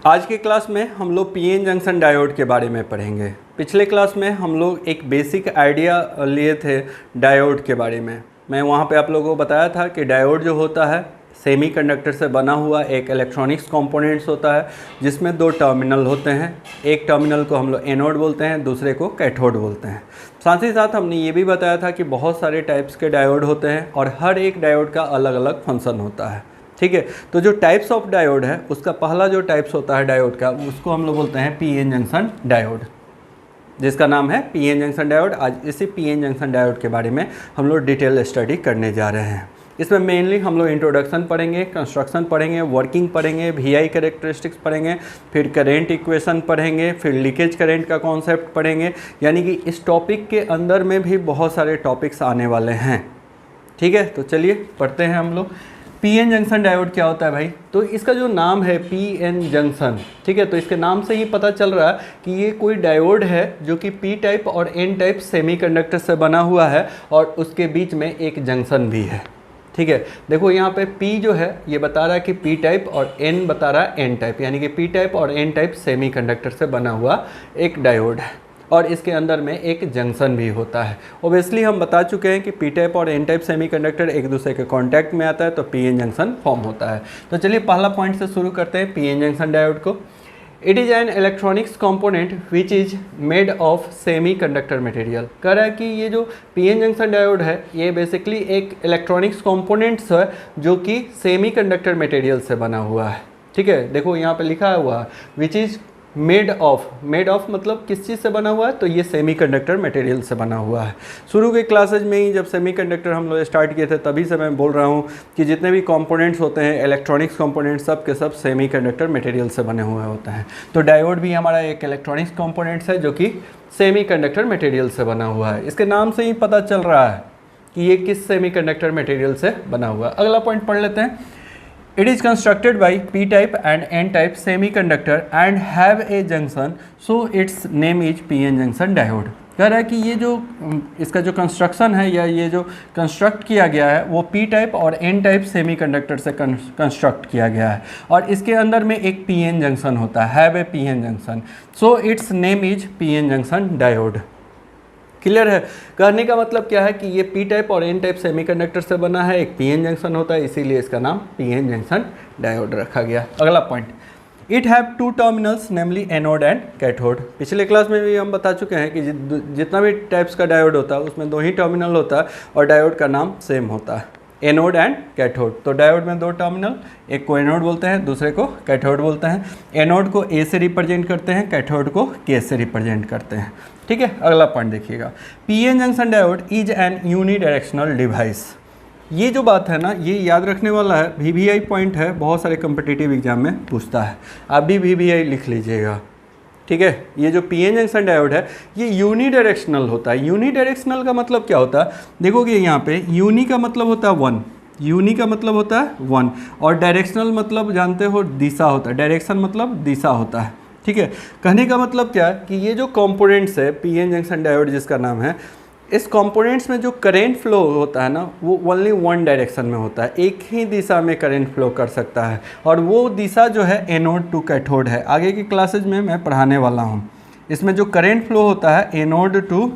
आज के क्लास में हम लोग पीएन जंक्शन डायोड के बारे में पढ़ेंगे। पिछले क्लास में हम लोग एक बेसिक आइडिया लिए थे डायोड के बारे में। मैं वहाँ पे आप लोगों को बताया था कि डायोड जो होता है सेमीकंडक्टर से बना हुआ एक इलेक्ट्रॉनिक्स कंपोनेंट्स होता है, जिसमें दो टर्मिनल होते हैं। एक टर्मिनल को हम लोग एनोड बोलते हैं, दूसरे को कैथोड बोलते हैं। साथ ही साथ हमने ये भी बताया था कि बहुत सारे टाइप्स के डायोड होते हैं और हर एक डायोड का अलग अलग फंक्शन होता है। ठीक है, तो जो टाइप्स ऑफ डायोड है उसका पहला जो टाइप्स होता है डायोड का, उसको हम लोग बोलते हैं पीएन जंक्शन डायोड, जिसका नाम है पीएन जंक्शन डायोड। आज इसी पीएन जंक्शन डायोड के बारे में हम लोग डिटेल स्टडी करने जा रहे हैं। इसमें मेनली हम लोग इंट्रोडक्शन पढ़ेंगे, कंस्ट्रक्शन पढ़ेंगे, वर्किंग पढ़ेंगे, वीआई कैरेक्टरिस्टिक्स पढ़ेंगे, फिर करेंट इक्वेशन पढ़ेंगे, फिर लीकेज करेंट का कॉन्सेप्ट पढ़ेंगे। यानी कि इस टॉपिक के अंदर में भी बहुत सारे टॉपिक्स आने वाले हैं। ठीक है, तो चलिए पढ़ते हैं हम लोग। पीएन जंक्शन डायोड क्या होता है भाई? तो इसका जो नाम है पीएन जंक्शन, ठीक है, तो इसके नाम से ही पता चल रहा है कि ये कोई डायोड है जो कि पी टाइप और एन टाइप सेमीकंडक्टर से बना हुआ है और उसके बीच में एक जंक्शन भी है। ठीक है, देखो यहाँ पे P जो है ये बता रहा है कि P टाइप और N बता रहा है N टाइप, यानी कि P टाइप और N टाइप सेमीकंडक्टर से बना हुआ एक डायोड है और इसके अंदर में एक जंक्शन भी होता है। ओबियसली हम बता चुके हैं कि P टाइप और N टाइप सेमीकंडक्टर एक दूसरे के कांटेक्ट में आता है तो पीएन जंक्शन फॉर्म होता है। तो चलिए पहला पॉइंट से शुरू करते हैं पीएन जंक्शन डायोड को। It is an electronics component which is made of semiconductor material. कह रहा है कि ये जो पीएन जंक्शन डायोड है ये बेसिकली एक इलेक्ट्रॉनिक्स कंपोनेंट्स है जो कि सेमीकंडक्टर मटेरियल से बना हुआ है। ठीक है, देखो यहाँ पे लिखा हुआ है विच इज़ मेड ऑफ मतलब किस चीज़ से बना हुआ है? तो ये सेमीकंडक्टर मटेरियल से बना हुआ है। शुरू के क्लासेज में ही जब सेमीकंडक्टर हम लोग स्टार्ट किए थे तभी से मैं बोल रहा हूँ कि जितने भी कंपोनेंट्स होते हैं इलेक्ट्रॉनिक्स कंपोनेंट्स सब के सब सेमीकंडक्टर मटेरियल से बने हुए होते हैं। तो डायोड भी हमारा एक इलेक्ट्रॉनिक्स कंपोनेंट्स है जो कि सेमीकंडक्टर मटेरियल से बना हुआ है। इसके नाम से ही पता चल रहा है कि ये किस सेमीकंडक्टर मटेरियल से बना हुआ है। अगला पॉइंट पढ़ लेते हैं। It is constructed by P type and N type semiconductor and have a junction, so its name is PN junction diode। कह रहा है कि ये जो इसका जो कंस्ट्रक्शन है या ये जो कंस्ट्रक्ट किया गया है वो P टाइप और N टाइप सेमीकंडक्टर से कंस्ट्रक्ट किया गया है और इसके अंदर में एक PN जंक्शन होता है, have a PN junction, so it's name is PN junction diode. Clear है? कहने का मतलब क्या है कि ये P टाइप और N टाइप सेमीकंडक्टर से बना है, एक PN जंक्शन होता है, इसीलिए इसका नाम PN जंक्शन डायोड रखा गया। अगला point, it have two terminals namely anode and cathode. पिछले क्लास में भी हम बता चुके हैं कि जितना भी टाइप्स का डायोड होता है उसमें दो ही टर्मिनल होता है और डायोड का नाम सेम होता है, एनोड एंड कैथोड। तो डायोड में दो टर्मिनल, एक को एनोड बोलते हैं, दूसरे को कैथोड बोलते हैं। एनोड को ए से रिप्रेजेंट करते हैं, कैथोड को के से रिप्रेजेंट करते हैं। ठीक है, अगला पॉइंट देखिएगा। PN junction diode is an unidirectional device. ये जो बात है ना ये याद रखने वाला है, वीवीआई पॉइंट है, बहुत सारे कम्पिटिटिव एग्जाम में पूछता है, आप भी वीवीआई लिख लीजिएगा। ठीक है, ये जो पीएन जंक्शन डायोड है ये यूनिडायरेक्शनल होता है। यूनिडायरेक्शनल का मतलब क्या होता है? देखोगे यहाँ पे यूनि का मतलब होता है वन, यूनि का मतलब होता है वन और डायरेक्शनल मतलब जानते हो दिशा होता है, डायरेक्शन मतलब दिशा होता है। ठीक है, कहने का मतलब क्या है कि ये जो कंपोनेंट्स है पीएन जंक्शन डायोड जिसका नाम है, इस कंपोनेंट्स में जो करेंट फ्लो होता है ना वो ओनली वन डायरेक्शन में होता है, एक ही दिशा में करेंट फ्लो कर सकता है और वो दिशा जो है एनोड टू कैथोड है। आगे की क्लासेज में मैं पढ़ाने वाला हूँ। इसमें जो करेंट फ्लो होता है एनोड टू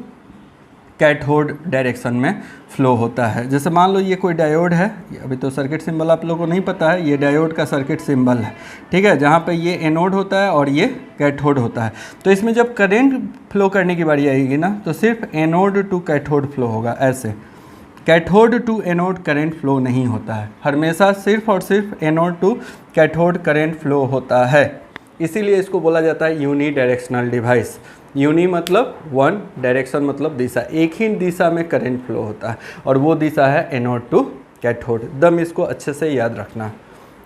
कैथोड डायरेक्शन में फ्लो होता है। जैसे मान लो ये कोई डायोड है, अभी तो सर्किट सिंबल आप लोगों को नहीं पता है, ये डायोड का सर्किट सिंबल है। ठीक है, जहाँ पे ये एनोड होता है और ये कैथोड होता है। तो इसमें जब करंट फ्लो करने की बारी आएगी ना तो सिर्फ एनोड टू कैथोड फ्लो होगा, ऐसे cathode to anode current flow नहीं होता है, हमेशा सिर्फ और सिर्फ anode to cathode current flow होता है। इसीलिए इसको बोला जाता है यूनी डायरेक्शनल डिवाइस। यूनि मतलब वन, डायरेक्शन मतलब दिशा, एक ही दिशा में करंट फ्लो होता है और वो दिशा है एनोड टू कैथोड। एकदम इसको अच्छे से याद रखना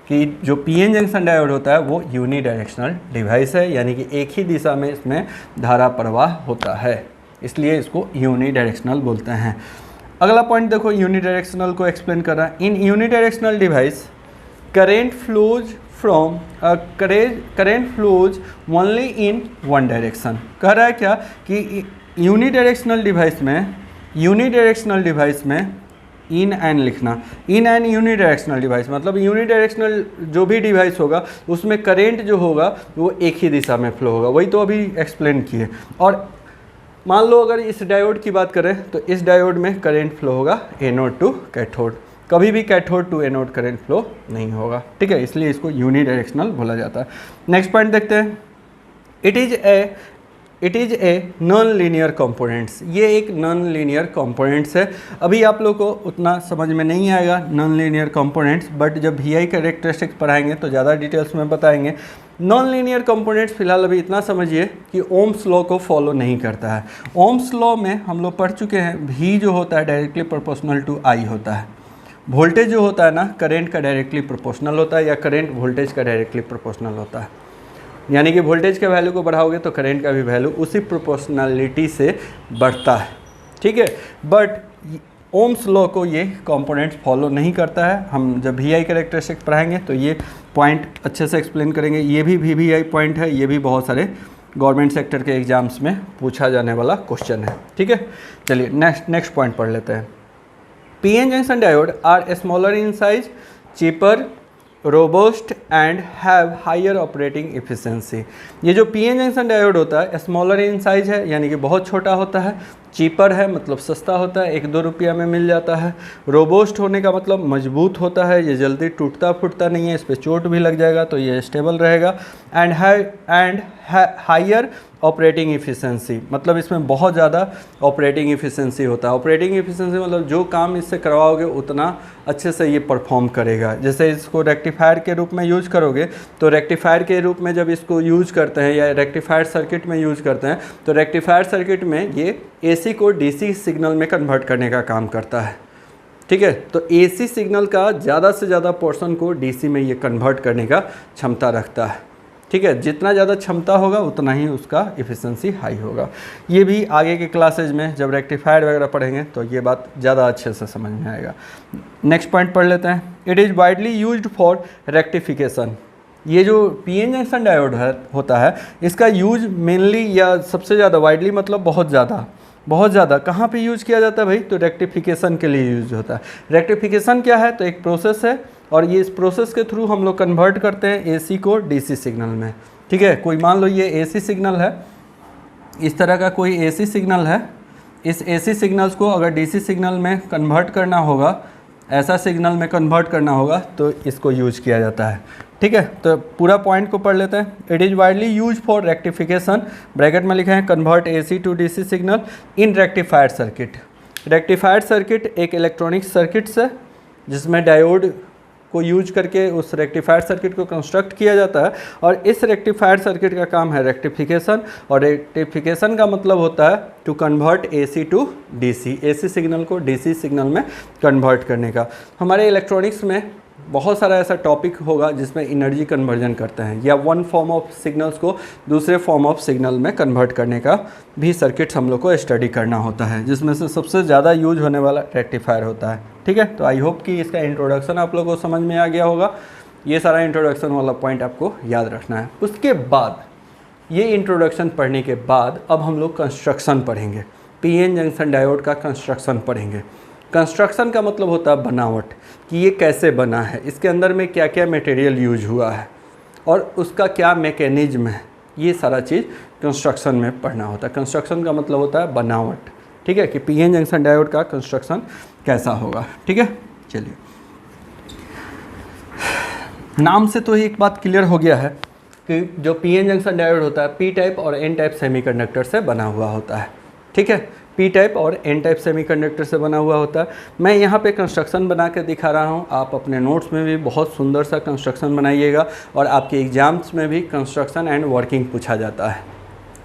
कि जो पीएन जंक्शन डायोड होता है वो यूनि डायरेक्शनल डिवाइस है, यानी कि एक ही दिशा में इसमें धारा प्रवाह होता है, इसलिए इसको यूनि डायरेक्शनल बोलते हैं। अगला पॉइंट देखो, यूनि डायरेक्शनल को एक्सप्लेन कर रहा है। In unidirectional device current flows from current flows only in one direction. कह रहा है क्या कि यूनिडायरेक्शनल डिवाइस में इन एन लिखना। इन एन यूनिडायरेक्शनल डिवाइस, मतलब यूनिडायरेक्शनल जो भी डिवाइस होगा उसमें करेंट जो होगा वो एक ही दिशा में फ्लो होगा, वही तो अभी एक्सप्लेन किए। और मान लो अगर इस डायोड की बात करें तो इस डायोड में करंट फ्लो होगा एनोड टू कैथोड, कभी भी cathode to anode current flow नहीं होगा, ठीक है, इसलिए इसको यूनिडायरेक्शनल बोला जाता है। नेक्स्ट पॉइंट देखते हैं, it is a non linear components, ये एक नॉन लीनियर कंपोनेंट्स है। अभी आप लोग को उतना समझ में नहीं आएगा नॉन लीनियर कंपोनेंट्स, बट जब VI कैरेक्टरिस्टिक्स पढ़ाएंगे तो ज़्यादा डिटेल्स में बताएंगे। नॉन लीनियर कंपोनेंट्स फिलहाल अभी इतना समझिए कि ओम्स लॉ को फॉलो नहीं करता है। ओम्स लॉ में हम लोग पढ़ चुके हैं, V जो होता है डायरेक्टली प्रोपोर्शनल टू I होता है, वोल्टेज जो होता है ना करंट का डायरेक्टली प्रोपोर्शनल होता है, या करंट वोल्टेज का डायरेक्टली प्रोपोर्शनल होता है, यानी कि वोल्टेज के वैल्यू को बढ़ाओगे तो करंट का भी वैल्यू उसी प्रोपोर्शनलिटी से बढ़ता है, ठीक है। बट ओम्स लॉ को ये कंपोनेंट्स फॉलो नहीं करता है। हम जब VI कैरेक्टरिस्टिक्स पढ़ाएंगे तो ये पॉइंट अच्छे से एक्सप्लेन करेंगे। ये भी VI पॉइंट है, ये भी बहुत सारे गवर्नमेंट सेक्टर के एग्जाम्स में पूछा जाने वाला क्वेश्चन है, ठीक है। चलिए नेक्स्ट पॉइंट पढ़ लेते हैं। PN junction diode are smaller in size, cheaper, robust and have higher operating efficiency. ये जो PN जंक्शन डायोड होता है स्मॉलर इन साइज है, यानी कि बहुत छोटा होता है, चीपर है मतलब सस्ता होता है, 1-2 रुपया में मिल जाता है, रोबोस्ट होने का मतलब मजबूत होता है, ये जल्दी टूटता फूटता नहीं है, इस पर चोट भी लग जाएगा तो ये स्टेबल रहेगा, एंड हायर ऑपरेटिंग एफिशिएंसी, मतलब इसमें बहुत ज़्यादा ऑपरेटिंग एफिशिएंसी होता है। ऑपरेटिंग एफिशिएंसी मतलब जो काम इससे करवाओगे उतना अच्छे से ये परफॉर्म करेगा। जैसे इसको रेक्टिफायर के रूप में यूज करोगे तो रेक्टिफायर के रूप में जब इसको यूज करते हैं या रेक्टिफायर सर्किट में यूज करते हैं तो रेक्टिफायर सर्किट में ये AC को DC सिग्नल में कन्वर्ट करने का काम करता है, ठीक है। तो AC सिग्नल का ज़्यादा से ज़्यादा पोर्शन को DC में ये कन्वर्ट करने का क्षमता रखता है, ठीक है। जितना ज़्यादा क्षमता होगा उतना ही उसका एफिशिएंसी हाई होगा। ये भी आगे के क्लासेज में जब रेक्टिफायर वगैरह पढ़ेंगे तो ये बात ज़्यादा अच्छे से समझ में आएगा। नेक्स्ट पॉइंट पढ़ लेते हैं। It is widely used for rectification. ये जो PN जंक्शन डायोड होता है इसका यूज मेनली या सबसे ज़्यादा वाइडली मतलब बहुत ज़्यादा कहाँ पे यूज किया जाता है भाई, तो रेक्टिफिकेशन के लिए यूज होता है। रेक्टिफिकेशन क्या है, तो एक प्रोसेस है और ये इस प्रोसेस के थ्रू हम लोग कन्वर्ट करते हैं AC को DC सिग्नल में, ठीक है। कोई मान लो ये AC सिग्नल है, इस तरह का कोई AC सिग्नल है, इस AC सिग्नल्स को अगर DC सिग्नल में कन्वर्ट करना होगा, ऐसा सिग्नल में कन्वर्ट करना होगा तो इसको यूज किया जाता है, ठीक है। तो पूरा पॉइंट को पढ़ लेते हैं। It is widely use for rectification, bracket में लिखा है convert AC to DC signal in rectifier circuit. Rectifier circuit एक इलेक्ट्रॉनिक सर्किट्स है जिसमें डायोड को यूज करके उस रेक्टिफायर सर्किट को कंस्ट्रक्ट किया जाता है और इस रेक्टिफायर सर्किट का काम है रेक्टिफिकेशन, और रेक्टिफिकेशन का मतलब होता है to convert AC to DC, AC signal को DC सिग्नल में कन्वर्ट करने का। हमारे इलेक्ट्रॉनिक्स में बहुत सारा ऐसा टॉपिक होगा जिसमें एनर्जी कन्वर्जन करते हैं या वन फॉर्म ऑफ सिग्नल्स को दूसरे फॉर्म ऑफ सिग्नल में कन्वर्ट करने का भी सर्किट्स हम लोग को स्टडी करना होता है, जिसमें से सबसे ज़्यादा यूज होने वाला रेक्टिफायर होता है, ठीक है। तो आई होप कि इसका इंट्रोडक्शन आप लोगों को समझ में आ गया होगा। ये सारा इंट्रोडक्शन वाला पॉइंट आपको याद रखना है। उसके बाद ये इंट्रोडक्शन पढ़ने के बाद अब हम लोग कंस्ट्रक्शन पढ़ेंगे, PN जंक्शन डायोड का कंस्ट्रक्शन पढ़ेंगे। कंस्ट्रक्शन का मतलब होता है बनावट, कि ये कैसे बना है, इसके अंदर में क्या क्या मटेरियल यूज हुआ है और उसका क्या मैकेनिज्म है, ये सारा चीज़ कंस्ट्रक्शन में पढ़ना होता है। कंस्ट्रक्शन का मतलब होता है बनावट, ठीक है, कि PN जंक्शन डायोड का कंस्ट्रक्शन कैसा होगा, ठीक है। चलिए, नाम से तो एक बात क्लियर हो गया है कि जो PN जंक्शन डायोड होता है P टाइप और N टाइप सेमीकंडक्टर से बना हुआ होता है, ठीक है। P टाइप और N टाइप सेमीकंडक्टर से बना हुआ होता है। मैं यहाँ पे कंस्ट्रक्शन बना के दिखा रहा हूँ, आप अपने नोट्स में भी बहुत सुंदर सा कंस्ट्रक्शन बनाइएगा और आपके एग्जाम्स में भी कंस्ट्रक्शन एंड वर्किंग पूछा जाता है,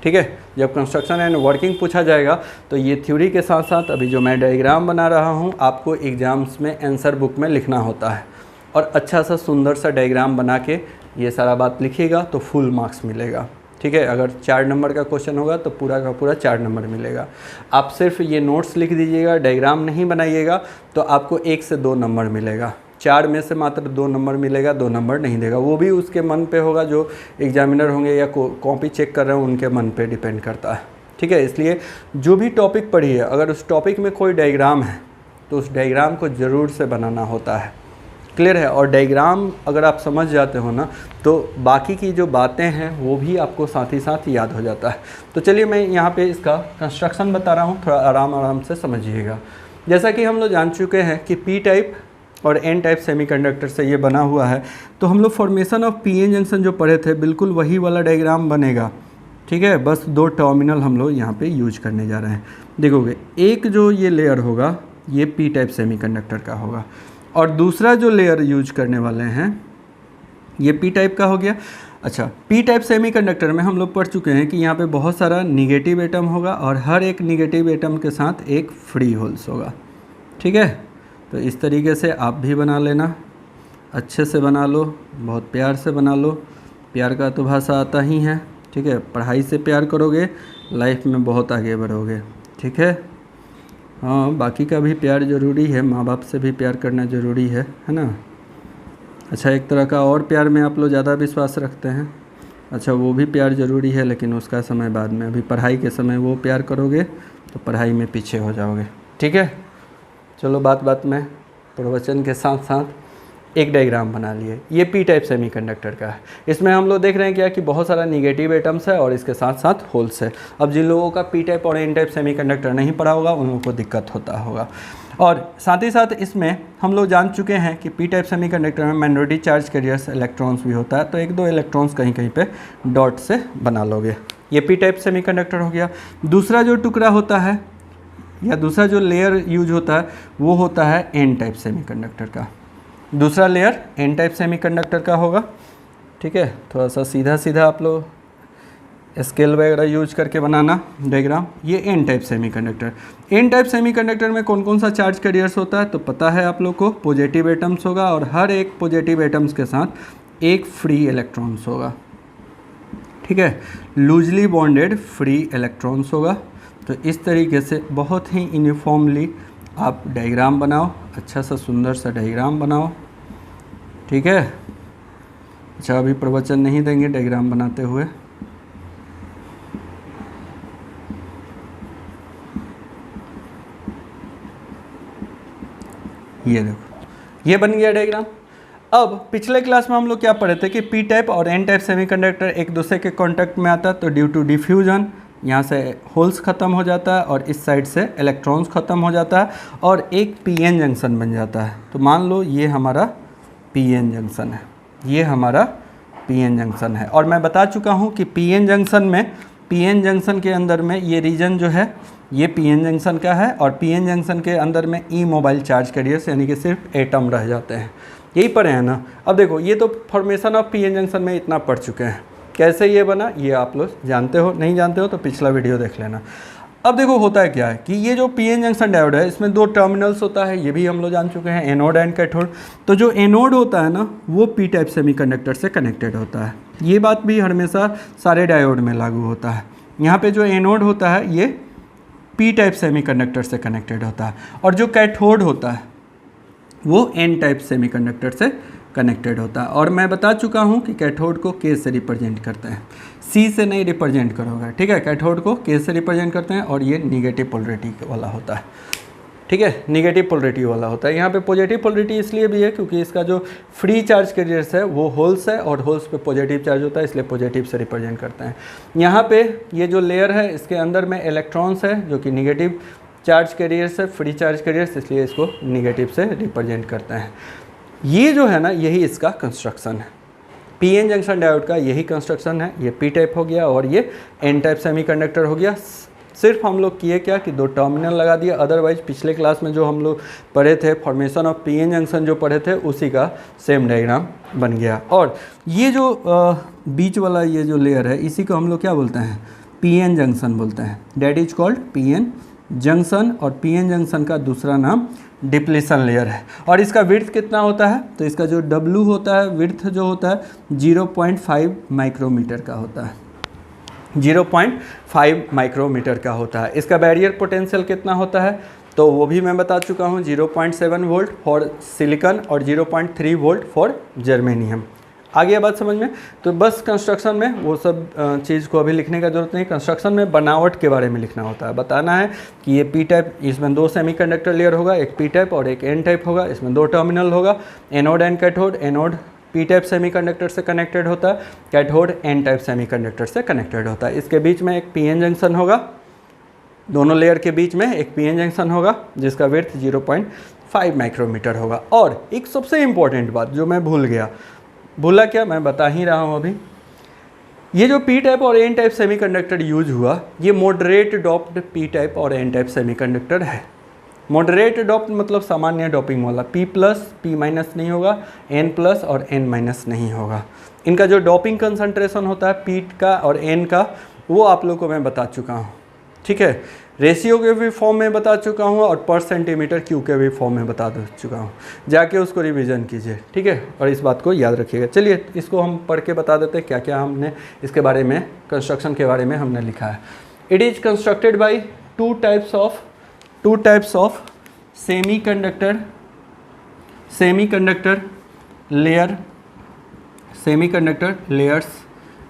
ठीक है। जब कंस्ट्रक्शन एंड वर्किंग पूछा जाएगा तो ये थ्योरी के साथ साथ अभी जो मैं डायग्राम बना रहा हूँ आपको एग्जाम्स में आंसर बुक में लिखना होता है, और अच्छा सा सुंदर सा डायग्राम बना के ये सारा बात लिखिएगा तो फुल मार्क्स मिलेगा, ठीक है। अगर 4 नंबर का क्वेश्चन होगा तो पूरा का पूरा 4 नंबर मिलेगा। आप सिर्फ ये नोट्स लिख दीजिएगा, डायग्राम नहीं बनाइएगा तो आपको 1 से 2 नंबर मिलेगा। 4 में से मात्र 2 नंबर मिलेगा, 2 नंबर नहीं देगा। वो भी उसके मन पे होगा, जो एग्जामिनर होंगे या कॉपी चेक कर रहे हैं उनके मन पे डिपेंड करता है, ठीक है। इसलिए जो भी टॉपिक पढ़िए, अगर उस टॉपिक में कोई डायग्राम है तो उस डायग्राम को ज़रूर से बनाना होता है। क्लियर है? और डायग्राम अगर आप समझ जाते हो ना तो बाकी की जो बातें हैं वो भी आपको साथ ही साथ याद हो जाता है। तो चलिए मैं यहाँ पे इसका कंस्ट्रक्शन बता रहा हूँ, थोड़ा आराम आराम से समझिएगा। जैसा कि हम लोग जान चुके हैं कि पी टाइप और एन टाइप सेमीकंडक्टर से ये बना हुआ है, तो हम लोग formation of P N junction जो पढ़े थे बिल्कुल वही वाला डायग्राम बनेगा। ठीक है, बस 2 टर्मिनल हम लोग यहाँ पे यूज करने जा रहे हैं। देखोगे एक जो ये लेयर होगा ये पी टाइप सेमीकंडक्टर का होगा, और दूसरा जो लेयर यूज करने वाले हैं ये पी टाइप का हो गया। अच्छा, पी टाइप सेमीकंडक्टर में हम लोग पढ़ चुके हैं कि यहाँ पे बहुत सारा निगेटिव एटम होगा और हर एक निगेटिव एटम के साथ एक फ्री होल्स होगा। ठीक है, तो इस तरीके से आप भी बना लेना, अच्छे से बना लो, बहुत प्यार से बना लो। प्यार का तो भाषा आता ही है। ठीक है, पढ़ाई से प्यार करोगे लाइफ में बहुत आगे बढ़ोगे। ठीक है, हाँ, बाकी का भी प्यार ज़रूरी है, माँ बाप से भी प्यार करना ज़रूरी है ना। अच्छा, एक तरह का और प्यार में आप लोग ज़्यादा विश्वास रखते हैं। अच्छा, वो भी प्यार ज़रूरी है लेकिन उसका समय बाद में, अभी पढ़ाई के समय वो प्यार करोगे तो पढ़ाई में पीछे हो जाओगे। ठीक है, चलो बात में प्रवचन के साथ साथ एक डायग्राम बना लिए। ये पी टाइप सेमीकंडक्टर का है। इसमें हम लोग देख रहे हैं क्या कि बहुत सारा निगेटिव एटम्स है और इसके साथ साथ होल्स है। अब जिन लोगों का पी टाइप और एन टाइप सेमीकंडक्टर नहीं पढ़ा होगा उन लोगों को दिक्कत होता होगा। और साथ ही साथ इसमें हम लोग जान चुके हैं कि पी टाइप सेमीकंडक्टर में माइनॉरिटी चार्ज कैरियर्स इलेक्ट्रॉन्स भी होता है, तो 1-2 इलेक्ट्रॉन्स कहीं कहीं पे डॉट से बना लोगे। ये पी टाइप सेमीकंडक्टर हो गया। दूसरा जो टुकड़ा होता है या दूसरा जो लेयर यूज होता है वो होता है एन टाइप सेमीकंडक्टर का। दूसरा लेयर एन टाइप सेमीकंडक्टर का होगा। ठीक है, थोड़ा सा सीधा सीधा आप लोग स्केल वगैरह यूज करके बनाना डायग्राम। ये N type semiconductor. N type semiconductor में कौन कौन सा चार्ज कैरियर्स होता है तो पता है आप लोग को, पॉजिटिव एटम्स होगा और हर एक पॉजिटिव एटम्स के साथ एक फ्री इलेक्ट्रॉन्स होगा। ठीक है, लूजली बॉन्डेड फ्री इलेक्ट्रॉन्स होगा। तो इस तरीके से बहुत ही यूनिफॉर्मली आप डायग्राम बनाओ, अच्छा सा सुंदर सा डायग्राम बनाओ। ठीक है, अच्छा अभी प्रवचन नहीं देंगे डायग्राम बनाते हुए। ये देखो, ये बन गया डायग्राम। अब पिछले क्लास में हम लोग क्या पढ़े थे कि पी टाइप और एन टाइप सेमीकंडक्टर एक दूसरे के कांटेक्ट में आता है, तो ड्यू टू डिफ्यूजन यहाँ से होल्स ख़त्म हो जाता है और इस साइड से इलेक्ट्रॉन्स ख़त्म हो जाता है और एक पीएन जंक्शन बन जाता है। तो मान लो ये हमारा पीएन जंक्शन है, ये हमारा पीएन जंक्शन है। और मैं बता चुका हूँ कि पीएन जंक्शन के अंदर में ये रीजन जो है ये पीएन जंक्शन का है, और पीएन जंक्शन के अंदर में ई मोबाइल चार्ज कैरियर्स यानी कि सिर्फ एटम रह जाते हैं। यही पढ़े हैं ना। अब देखो, ये तो फॉर्मेशन ऑफ पीएन जंक्शन में इतना पढ़ चुके हैं, कैसे ये बना ये आप लोग जानते हो, नहीं जानते हो तो पिछला वीडियो देख लेना। अब देखो होता है क्या है कि ये जो पीएन जंक्शन डायोड है इसमें 2 टर्मिनल्स होता है, ये भी हम लोग जान चुके हैं, एनोड एंड कैथोड। तो जो एनोड होता है ना वो पी टाइप सेमीकंडक्टर से कनेक्टेड होता है। ये बात भी हमेशा सारे डायोड में लागू होता है। यहाँ पे जो एनोड होता है ये पी टाइप सेमीकंडक्टर से कनेक्टेड होता है, और जो कैथोड होता है वो एन टाइप सेमीकंडक्टर से कनेक्टेड होता है। और मैं बता चुका हूँ कि कैथोड को के से रिप्रेजेंट करते हैं, सी से नहीं रिप्रेजेंट करोगे। ठीक है, कैथोड को के से रिप्रेजेंट करते हैं और ये निगेटिव पोलरिटी वाला होता है। ठीक है, निगेटिव पोलरिटी वाला होता है। यहाँ पे पॉजिटिव पोलरिटी इसलिए भी है क्योंकि इसका जो फ्री चार्ज कैरियर्स है वो होल्स है और होल्स पे पॉजिटिव चार्ज होता है, इसलिए पॉजिटिव से रिप्रेजेंट करते हैं। यहाँ पे ये जो लेयर है इसके अंदर में इलेक्ट्रॉन्स है जो कि निगेटिव चार्ज कैरियर्स है, फ्री चार्ज कैरियर्स, इसलिए इसको निगेटिव से रिप्रेजेंट करते हैं। ये जो है ना यही इसका कंस्ट्रक्शन है। पीएन जंक्शन डायोड का यही कंस्ट्रक्शन है। ये पी टाइप हो गया और ये एन टाइप सेमीकंडक्टर हो गया। सिर्फ हम लोग किए क्या कि 2 टर्मिनल लगा दिया, अदरवाइज पिछले क्लास में जो हम लोग पढ़े थे फॉर्मेशन ऑफ पीएन जंक्शन जो पढ़े थे उसी का सेम डायग्राम बन गया। और ये जो बीच वाला ये जो लेयर है इसी को हम लोग क्या बोलते हैं, पीएन जंक्शन बोलते हैं। That is called PN junction, और पीएन जंक्शन का दूसरा नाम डिप्लीशन लेयर है। और इसका विड्थ कितना होता है तो इसका जो W होता है, विड्थ जो होता है 0.5 माइक्रोमीटर का होता है, 0.5 माइक्रोमीटर का होता है। इसका बैरियर पोटेंशियल कितना होता है तो वो भी मैं बता चुका हूँ, 0.7 वोल्ट फॉर सिलिकॉन और 0.3 वोल्ट फॉर जर्मेनियम। आ गया बात समझ में? तो बस कंस्ट्रक्शन में वो सब चीज़ को अभी लिखने का जरूरत नहीं। कंस्ट्रक्शन में बनावट के बारे में लिखना होता है, बताना है कि ये पी टाइप, इसमें 2 सेमीकंडक्टर लेयर होगा, एक पी टाइप और एक एन टाइप होगा, इसमें 2 टर्मिनल होगा, anode and cathode. Anode P type semiconductor से कनेक्टेड होता है, कैथोड एन टाइप सेमीकंडक्टर से कनेक्टेड होता है। इसके बीच में एक पी एन जंक्शन होगा, दोनों लेयर के बीच में एक पी एन जंक्शन होगा जिसका विड्थ 0.5 माइक्रोमीटर होगा। और एक सबसे इम्पॉर्टेंट बात जो मैं भूला क्या, मैं बता ही रहा हूँ अभी, ये जो पी टाइप और एन टाइप सेमीकंडक्टर यूज हुआ, ये मॉडरेट डॉप्ड पी टाइप और एन टाइप सेमीकंडक्टर है। मॉडरेट डॉप्ड मतलब सामान्य डॉपिंग वाला, P प्लस P माइनस नहीं होगा, N प्लस और N माइनस नहीं होगा। इनका जो डॉपिंग कंसंट्रेशन होता है P का और N का, वो आप लोग को मैं बता चुका हूँ, ठीक है। रेशियो के भी फॉर्म में बता चुका हूँ और पर सेंटीमीटर क्यूब के भी फॉर्म में बता चुका हूँ, जाके उसको रिवीजन कीजिए, ठीक है, और इस बात को याद रखिएगा। चलिए इसको हम पढ़ के बता देते हैं क्या क्या हमने इसके बारे में, कंस्ट्रक्शन के बारे में हमने लिखा है। It is constructed by two types of semiconductor layers,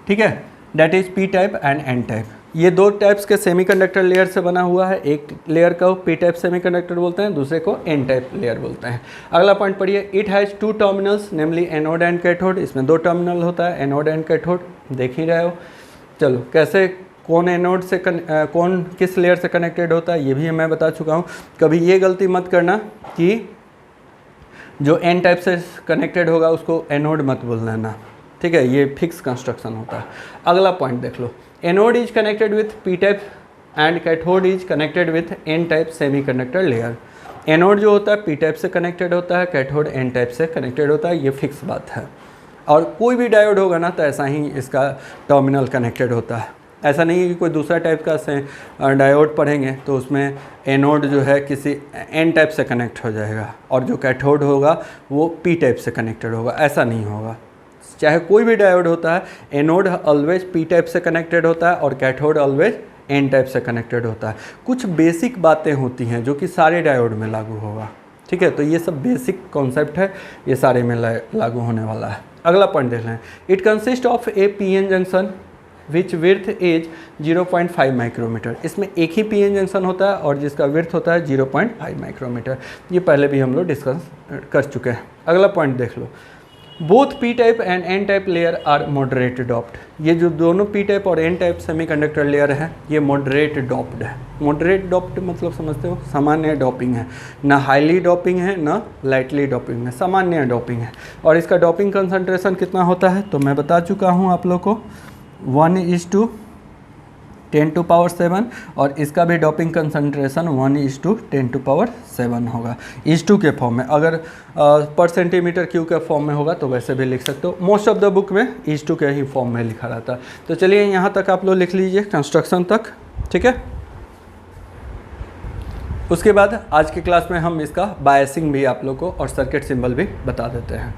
ठीक है, that is P type and N type. ये 2 टाइप्स के सेमीकंडक्टर लेयर से बना हुआ है। एक लेयर को पी टाइप सेमीकंडक्टर बोलते हैं, दूसरे को एन टाइप लेयर बोलते हैं। अगला पॉइंट पढ़िए, it has 2 terminals namely anode and cathode. इसमें 2 टर्मिनल होता है, एनोड एंड कैथोड, देख ही रहे हो। चलो कैसे, कौन एनोड से कौन किस लेयर से कनेक्टेड होता है ये भी मैं बता चुका हूँ। कभी ये गलती मत करना कि जो एन टाइप से कनेक्टेड होगा उसको एनोड मत बोल देना, ठीक है, ये फिक्स कंस्ट्रक्शन होता है। अगला पॉइंट देख लो, anode is connected with P type and cathode is connected with N type semiconductor layer. Anode जो होता है पी टाइप से कनेक्टेड होता है, कैथोड एन टाइप से कनेक्टेड होता है, ये फिक्स बात है। और कोई भी डायोड होगा ना तो ऐसा ही इसका टर्मिनल कनेक्टेड होता है। ऐसा नहीं है कि कोई दूसरा टाइप का से डायोड पढ़ेंगे तो उसमें एनोड जो है किसी एन टाइप से कनेक्ट हो जाएगा और जो कैथोड होगा वो पी टाइप से कनेक्टेड होगा, ऐसा नहीं होगा। चाहे कोई भी डायोड होता है, एनोड ऑलवेज पी टाइप से कनेक्टेड होता है और कैथोड ऑलवेज एन टाइप से कनेक्टेड होता है। कुछ बेसिक बातें होती हैं जो कि सारे डायोड में लागू होगा, ठीक है, तो ये सब बेसिक कॉन्सेप्ट है, ये सारे में लागू होने वाला है। अगला पॉइंट देख लें, it consist of a P N junction which width is 0.5 micrometre. इसमें एक ही पी एन जंक्शन होता है और जिसका विर्थ होता है 0.5 माइक्रोमीटर। ये पहले भी हम लोग डिस्कस कर चुके हैं। अगला पॉइंट देख लो, both P type and N type layer are moderate doped. ये जो दोनों पी टाइप और एन टाइप सेमीकंडक्टर लेयर हैं ये मॉडरेट डॉप्ड है। मॉडरेट डॉप्ड मतलब समझते हो, सामान्य डॉपिंग है, ना हाईली डॉपिंग है ना लाइटली डॉपिंग है, सामान्य डॉपिंग है। और इसका डॉपिंग कंसंट्रेशन कितना होता है तो मैं बता चुका हूँ आप लोग को, 1:10⁻⁷ और इसका भी डॉपिंग कंसंट्रेशन 1:10⁻⁷ होगा। इस2 के फॉर्म में, अगर पर सेंटीमीटर क्यूब के फॉर्म में होगा तो वैसे भी लिख सकते हो। मोस्ट ऑफ द बुक में इस2 के ही फॉर्म में लिखा रहता है। तो चलिए यहाँ तक आप लोग लिख लीजिए कंस्ट्रक्शन तक, ठीक है। उसके बाद आज की क्लास में हम इसका बायसिंग भी आप लोग को और सर्किट सिंबल भी बता देते हैं।